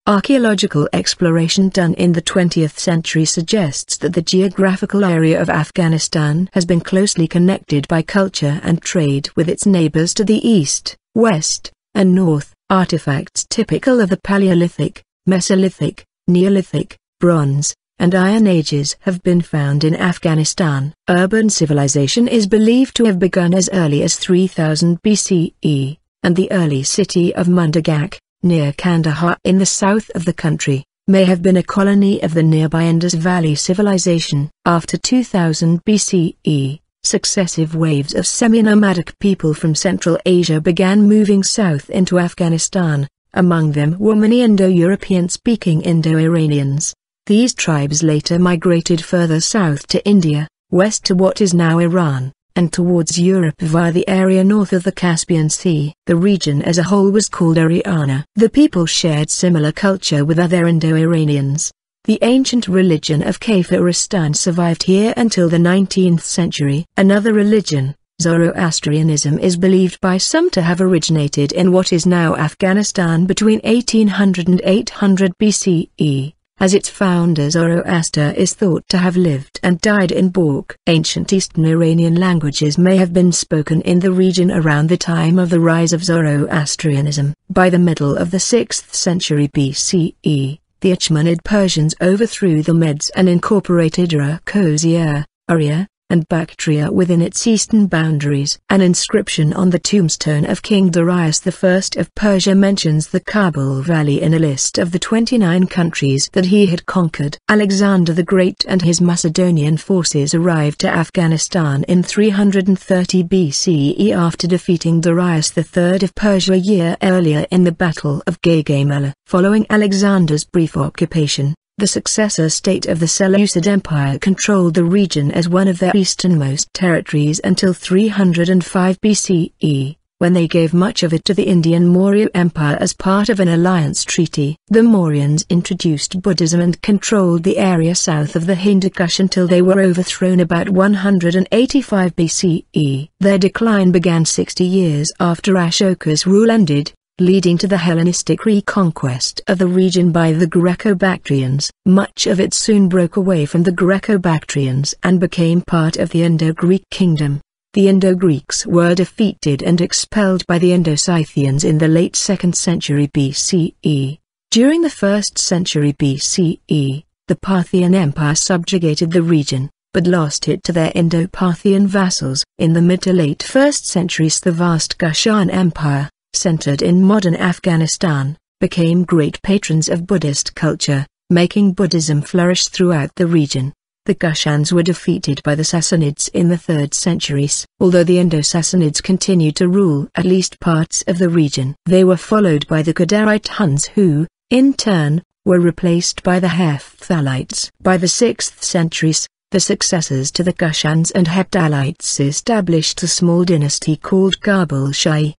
Archaeological exploration done in the 20th century suggests that the geographical area of Afghanistan has been closely connected by culture and trade with its neighbors to the east, west, and north. Artifacts typical of the Paleolithic, Mesolithic, Neolithic, Bronze, and Iron Ages have been found in Afghanistan. Urban civilization is believed to have begun as early as 3000 BCE, and the early city of Mundigak, near Kandahar in the south of the country, may have been a colony of the nearby Indus Valley Civilization. After 2000 BCE, successive waves of semi-nomadic people from Central Asia began moving south into Afghanistan. Among them were many Indo-European-speaking Indo-Iranians. These tribes later migrated further south to India, west to what is now Iran, and towards Europe via the area north of the Caspian Sea. The region as a whole was called Ariana. The people shared similar culture with other Indo-Iranians. The ancient religion of Kafiristan survived here until the 19th century. Another religion, Zoroastrianism, is believed by some to have originated in what is now Afghanistan between 1800 and 800 BCE. As its founder Zoroaster is thought to have lived and died in Balkh. Ancient Eastern Iranian languages may have been spoken in the region around the time of the rise of Zoroastrianism. By the middle of the 6th century BCE, the Achaemenid Persians overthrew the Medes and incorporated Arachosia, Arya, and Bactria within its eastern boundaries. An inscription on the tombstone of King Darius I of Persia mentions the Kabul Valley in a list of the 29 countries that he had conquered. Alexander the Great and his Macedonian forces arrived to Afghanistan in 330 BCE after defeating Darius III of Persia a year earlier in the Battle of Gaugamela. Following Alexander's brief occupation, the successor state of the Seleucid Empire controlled the region as one of their easternmost territories until 305 BCE, when they gave much of it to the Indian Maurya Empire as part of an alliance treaty. The Mauryans introduced Buddhism and controlled the area south of the Hindu Kush until they were overthrown about 185 BCE. Their decline began 60 years after Ashoka's rule ended, leading to the Hellenistic reconquest of the region by the Greco-Bactrians. Much of it soon broke away from the Greco-Bactrians and became part of the Indo-Greek kingdom. The Indo-Greeks were defeated and expelled by the Indo-Scythians in the late 2nd century BCE. During the 1st century BCE, the Parthian Empire subjugated the region, but lost it to their Indo-Parthian vassals. In the mid to late 1st centuries, the vast Kushan Empire, centered in modern Afghanistan, became great patrons of Buddhist culture, making Buddhism flourish throughout the region. The Kushans were defeated by the Sassanids in the 3rd centuries. Although the Indo-Sassanids continued to rule at least parts of the region, they were followed by the Qadarite Huns who, in turn, were replaced by the Hephthalites. By the 6th centuries, the successors to the Kushans and Hephthalites established a small dynasty called Qabul Shahi.